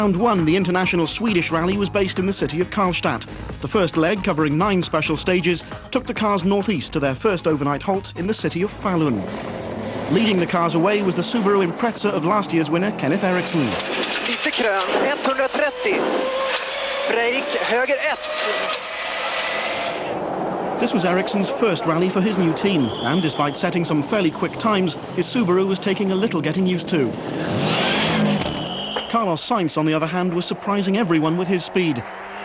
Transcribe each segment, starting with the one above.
Round 1, the international Swedish rally was based in the city of Karlstad. The first leg, covering 9 special stages, took the cars northeast to their first overnight halt in the city of Falun. Leading the cars away was the Subaru Impreza of last year's winner, Kenneth Eriksson. Lite krön, 130. Break, höger 1. This was Eriksson's first rally for his new team, and despite setting some fairly quick times, his Subaru was taking a little getting used to. Carlos Sainz, on the other hand, was surprising everyone with his speed.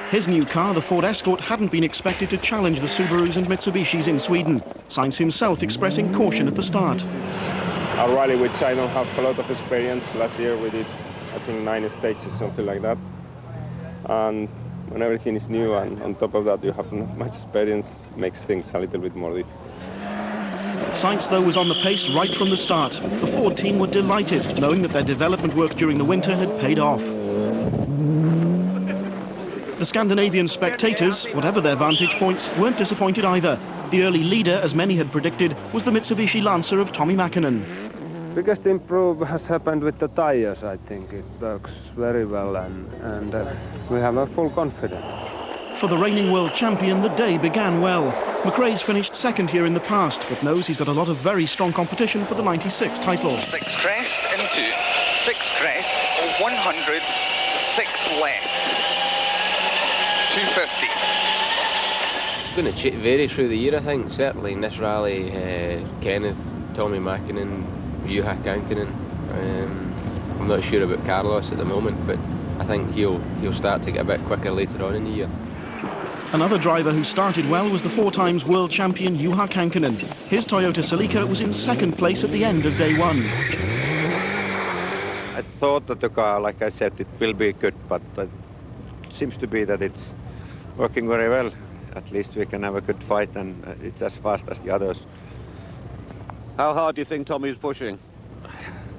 His new car, the Ford Escort, hadn't been expected to challenge the Subarus and Mitsubishis in Sweden. Sainz himself expressing caution at the start. A rally which I don't have a lot of experience. Last year we did, I think, 9 stages, something like that. And when everything is new and on top of that you have not much experience, makes things a little bit more difficult. Sainz, though, was on the pace right from the start. The Ford team were delighted, knowing that their development work during the winter had paid off. The Scandinavian spectators, whatever their vantage points, weren't disappointed either. The early leader, as many had predicted, was the Mitsubishi Lancer of Tommi Mäkinen. Biggest improve has happened with the tires. I think it works very well, and we have a full confidence. For the reigning world champion, the day began well. McRae's finished second here in the past, but knows he's got a lot of very strong competition for the 96 title. 6 crest into 6 crest, 100, 6 left. 250. It's going to vary through the year, I think. Certainly in this rally, Kenneth, Tommi Mäkinen, Juha Kankinen. I'm not sure about Carlos at the moment, but I think he'll start to get a bit quicker later on in the year. Another driver who started well was the 4-times world champion Juha Kankinen. His Toyota Celica was in second place at the end of day 1. I thought that the car, like I said, it will be good, but it seems to be that it's working very well. At least we can have a good fight, and it's as fast as the others. How hard do you think Tommy is pushing?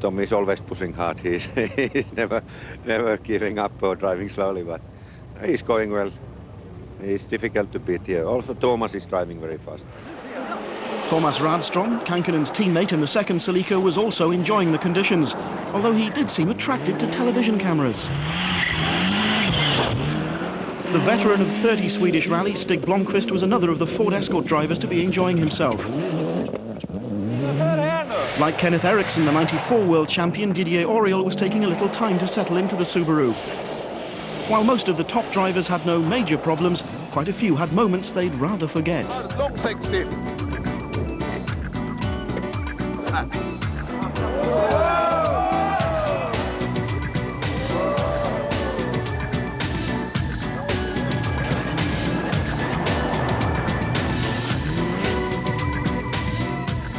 Tommy is always pushing hard. He's never giving up or driving slowly, but he's going well. It's difficult to beat here. Also, Thomas is driving very fast. Thomas Radström, Kankinen's teammate in the second Celica, was also enjoying the conditions, although he did seem attracted to television cameras. The veteran of 30 Swedish rallies, Stig Blomqvist, was another of the Ford Escort drivers to be enjoying himself. Like Kenneth Eriksson, the 94 world champion, Didier Auriol was taking a little time to settle into the Subaru. While most of the top drivers had no major problems, quite a few had moments they'd rather forget. Long 60.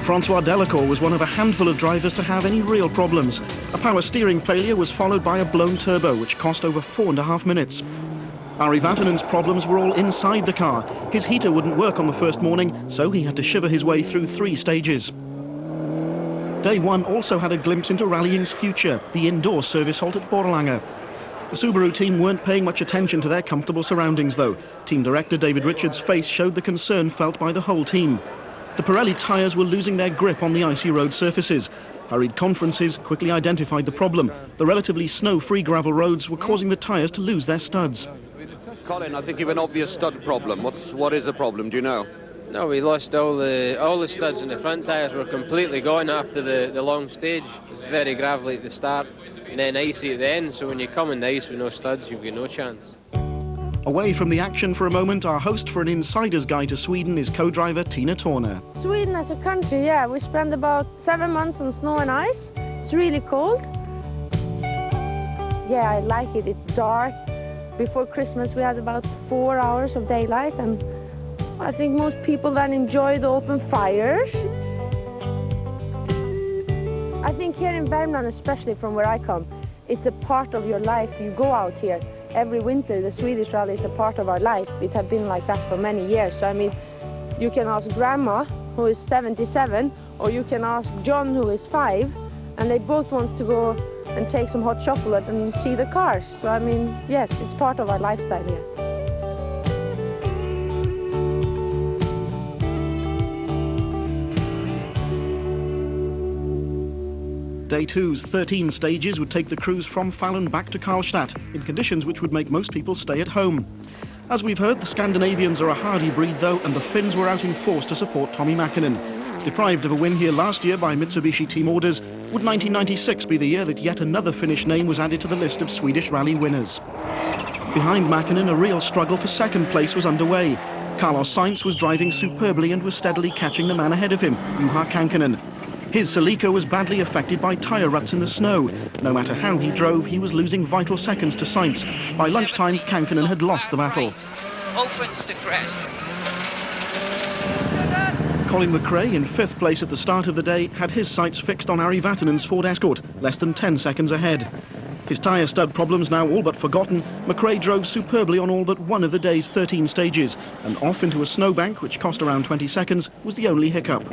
Francois Delacour was one of a handful of drivers to have any real problems. A power steering failure was followed by a blown turbo, which cost over 4.5 minutes. Ari Vatanen's problems were all inside the car. His heater wouldn't work on the first morning, so he had to shiver his way through 3 stages. Day 1 also had a glimpse into rallying's future, the indoor service halt at Borlänge. The Subaru team weren't paying much attention to their comfortable surroundings, though. Team director David Richards' face showed the concern felt by the whole team. The Pirelli tyres were losing their grip on the icy road surfaces. Hurried conferences quickly identified the problem. The relatively snow-free gravel roads were causing the tyres to lose their studs. Colin, I think you have an obvious stud problem. What is the problem, do you know? No, we lost all the studs, and the front tyres were completely gone after the long stage. It was very gravelly at the start and then icy at the end, so when you come in the ice with no studs, you've got no chance. Away from the action for a moment, our host for an insider's guide to Sweden is co-driver Tina Torner. Sweden as a country, yeah, we spend about 7 months on snow and ice. It's really cold. Yeah, I like it. It's dark. Before Christmas we had about 4 hours of daylight, and I think most people then enjoy the open fires. I think here in Värmland, especially from where I come, it's a part of your life. You go out here. Every winter, the Swedish rally is a part of our life. It has been like that for many years. So, I mean, you can ask Grandma, who is 77, or you can ask John, who is 5, and they both want to go and take some hot chocolate and see the cars. So, I mean, yes, it's part of our lifestyle here. Day 2's 13 stages would take the crews from Falun back to Karlstad in conditions which would make most people stay at home. As we've heard, the Scandinavians are a hardy breed though, and the Finns were out in force to support Tommi Mäkinen. Deprived of a win here last year by Mitsubishi team orders, would 1996 be the year that yet another Finnish name was added to the list of Swedish rally winners? Behind Mäkinen, a real struggle for second place was underway. Carlos Sainz was driving superbly and was steadily catching the man ahead of him, Juha Kankkunen. His Celica was badly affected by tyre ruts in the snow. No matter how he drove, he was losing vital seconds to Sainz. By lunchtime, Kankkunen had lost the battle. Opens the crest. Colin McRae, in 5th place at the start of the day, had his sights fixed on Ari Vatanen's Ford Escort, less than 10 seconds ahead. His tyre stud problems now all but forgotten, McRae drove superbly on all but one of the day's 13 stages, and off into a snowbank, which cost around 20 seconds, was the only hiccup.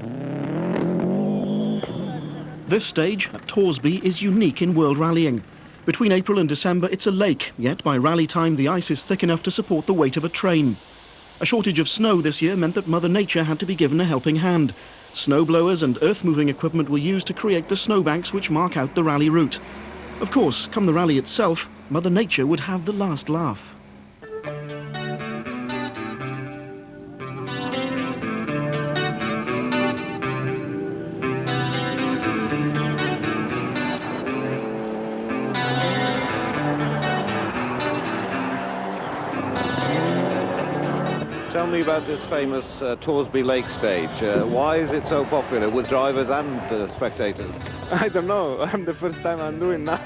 This stage, at Torsby, is unique in world rallying. Between April and December, it's a lake, yet by rally time, the ice is thick enough to support the weight of a train. A shortage of snow this year meant that Mother Nature had to be given a helping hand. Snowblowers and earth-moving equipment were used to create the snowbanks which mark out the rally route. Of course, come the rally itself, Mother Nature would have the last laugh. Tell me about this famous Torsby Lake stage. Why is it so popular with drivers and spectators? I don't know. I'm the first time I'm doing that.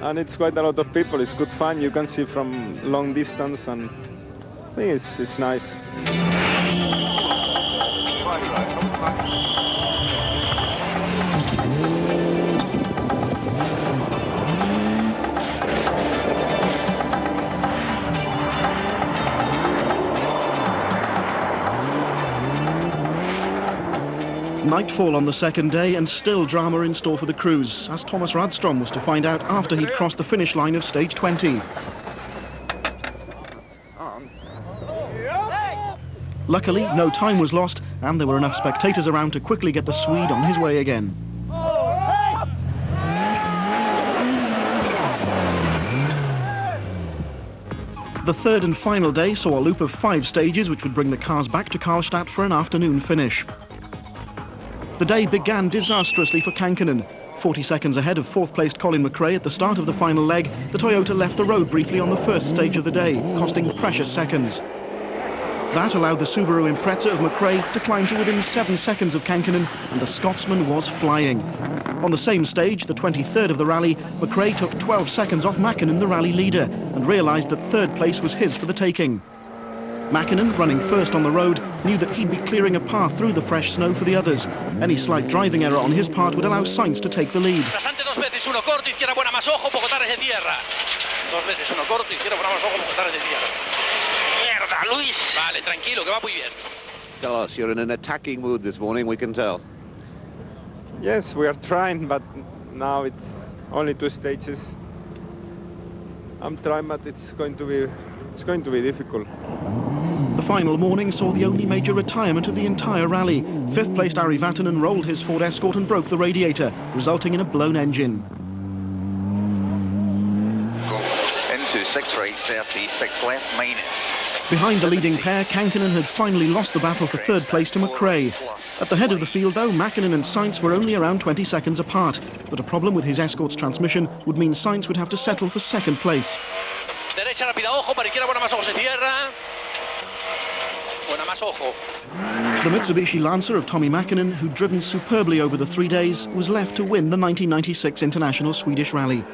And it's quite a lot of people. It's good fun. You can see from long distance, and I think it's nice. Nightfall on the second day, and still drama in store for the crews, as Thomas Radstrom was to find out after he'd crossed the finish line of stage 20. Luckily, no time was lost, and there were enough spectators around to quickly get the Swede on his way again. The third and final day saw a loop of 5 stages which would bring the cars back to Karlstad for an afternoon finish. The day began disastrously for Kankkunen. 40 seconds ahead of 4th-placed Colin McRae at the start of the final leg, the Toyota left the road briefly on the first stage of the day, costing precious seconds. That allowed the Subaru Impreza of McRae to climb to within 7 seconds of Kankkunen, and the Scotsman was flying. On the same stage, the 23rd of the rally, McRae took 12 seconds off Mäkinen, the rally leader, and realised that 3rd place was his for the taking. Mäkinen, running first on the road, knew that he'd be clearing a path through the fresh snow for the others. Any slight driving error on his part would allow Sainz to take the lead. Carlos, you're in an attacking mood this morning, we can tell. Yes, we are trying, but now it's only 2 stages. I'm trying, but it's going to be difficult. The final morning saw the only major retirement of the entire rally. 5th-placed Ari Vatanen rolled his Ford Escort and broke the radiator, resulting in a blown engine. Into 6 right, 36 left, minus. Behind the leading pair, Kankkunen had finally lost the battle for 3rd place to McRae. At the head of the field, though, Mäkinen and Sainz were only around 20 seconds apart. But a problem with his Escort's transmission would mean Sainz would have to settle for 2nd place. The Mitsubishi Lancer of Tommi Mäkinen, who'd driven superbly over the 3 days, was left to win the 1996 International Swedish Rally.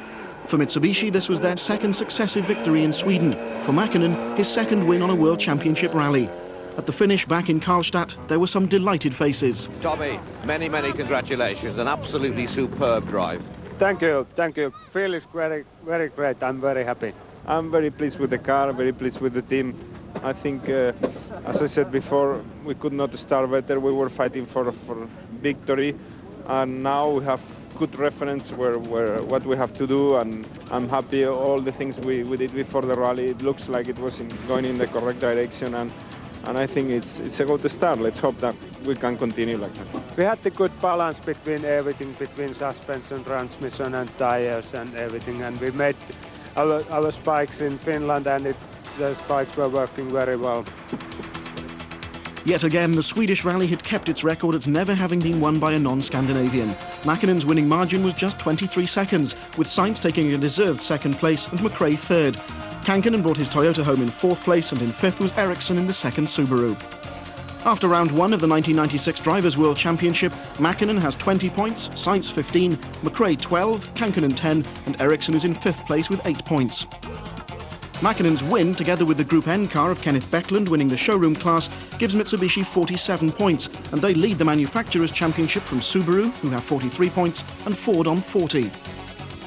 For Mitsubishi, this was their 2nd successive victory in Sweden. For Mäkinen, his 2nd win on a World Championship rally. At the finish back in Karlstad, there were some delighted faces. Tommy, many, many congratulations. An absolutely superb drive. Thank you, thank you. Feels very, very great. I'm very happy. I'm very pleased with the car, very pleased with the team. I think, as I said before, we could not start better. We were fighting for victory, and now we have good reference where what we have to do, and I'm happy all the things we did before the rally. It looks like it was going in the correct direction, and and I think it's a good start. Let's hope that we can continue like that. We had the good balance between everything, between suspension, transmission and tires and everything, and we made our spikes in Finland, and the spikes were working very well. Yet again, the Swedish rally had kept its record as never having been won by a non-Scandinavian. Mäkinen's winning margin was just 23 seconds, with Sainz taking a deserved second place and McRae third. Kankinen brought his Toyota home in fourth place, and in fifth was Ericsson in the second Subaru. After round one of the 1996 Drivers' World Championship, Mäkinen has 20 points, Sainz 15, McRae 12, Kankinen 10, and Ericsson is in fifth place with 8 points. Mäkinen's win, together with the Group N car of Kenneth Bäcklund winning the showroom class, gives Mitsubishi 47 points, and they lead the Manufacturers' Championship from Subaru, who have 43 points, and Ford on 40.